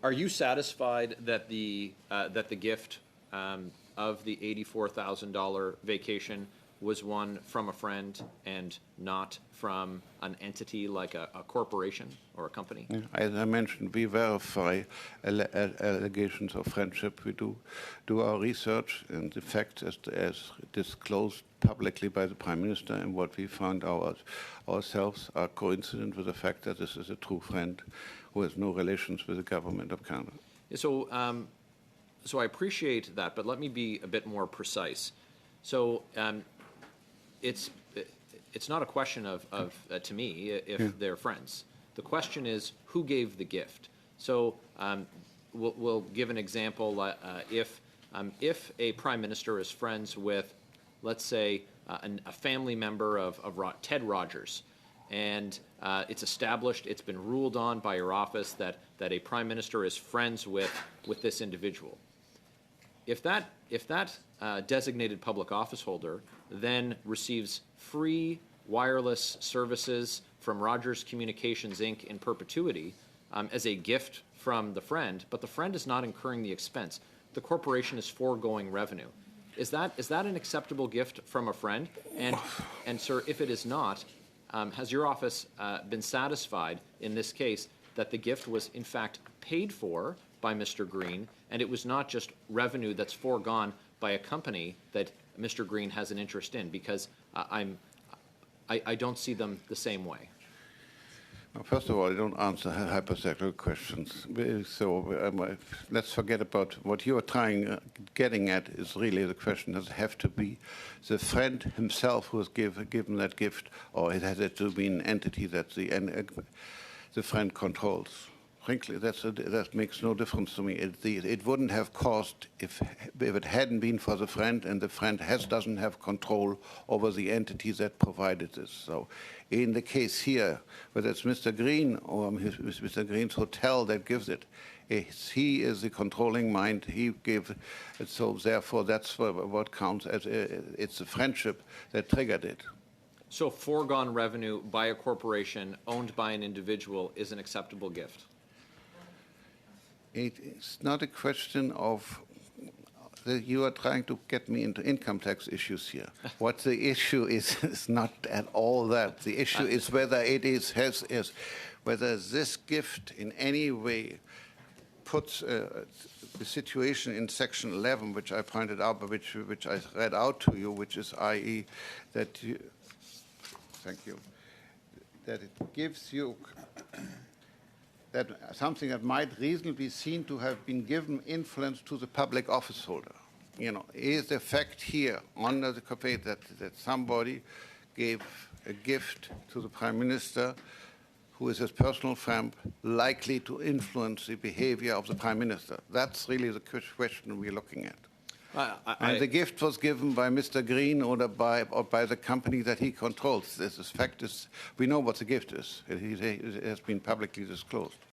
Are you satisfied that the gift of the $84,000 vacation was one from a friend and not from an entity like a corporation or a company? Yeah, as I mentioned, we verify allegations of friendship. We do our research, and the facts as disclosed publicly by the Prime Minister, and what we found ourselves are coincident with the fact that this is a true friend who has no relations with the government of Canada. So, so I appreciate that, but let me be a bit more precise. So, it's not a question of to me if they're friends. The question is who gave the gift. So we'll give an example. If a prime minister is friends with, let's say, a family member of Ted Rogers, and it's established, it's been ruled on by your office that a prime minister is friends with this individual. If that designated public office holder then receives free wireless services from Rogers Communications, Inc. in perpetuity as a gift from the friend, but the friend is not incurring the expense, the corporation is foregoing revenue. Is that an acceptable gift from a friend? And sir, if it is not, has your office been satisfied in this case that the gift was in fact paid for by Mr. Green, and it was not just revenue that's foregone by a company that Mr. Green has an interest in? Because I don't see them the same way. Well, first of all, I don't answer hypothetical questions. So let's forget about what you are getting at is really the question. Does it have to be the friend himself who has given that gift, or has it to be an entity that the friend controls? Frankly, that makes no difference to me. It wouldn't have cost if it hadn't been for the friend, and the friend doesn't have control over the entity that provided this. So in the case here, whether it's Mr. Green or Mr. Green's hotel that gives it, he is the controlling mind. He gave it, so therefore that's what counts as it's the friendship that triggered it. So foregone revenue by a corporation owned by an individual is an acceptable gift? It's not a question of you are trying to get me into income tax issues here. What the issue is not at all that. The issue is whether whether this gift in any way puts the situation in Section 11, which I pointed out, but which I read out to you, which is i.e. that thank you, that it gives you that something that might reasonably be seen to have been given influence to the public office holder. You know, is the fact here under the complaint that somebody gave a gift to the Prime Minister who is his personal friend likely to influence the behavior of the Prime Minister? That's really the question we're looking at. And the gift was given by Mr. Green or by the company that he controls. This fact is, we know what the gift is. It has been publicly disclosed.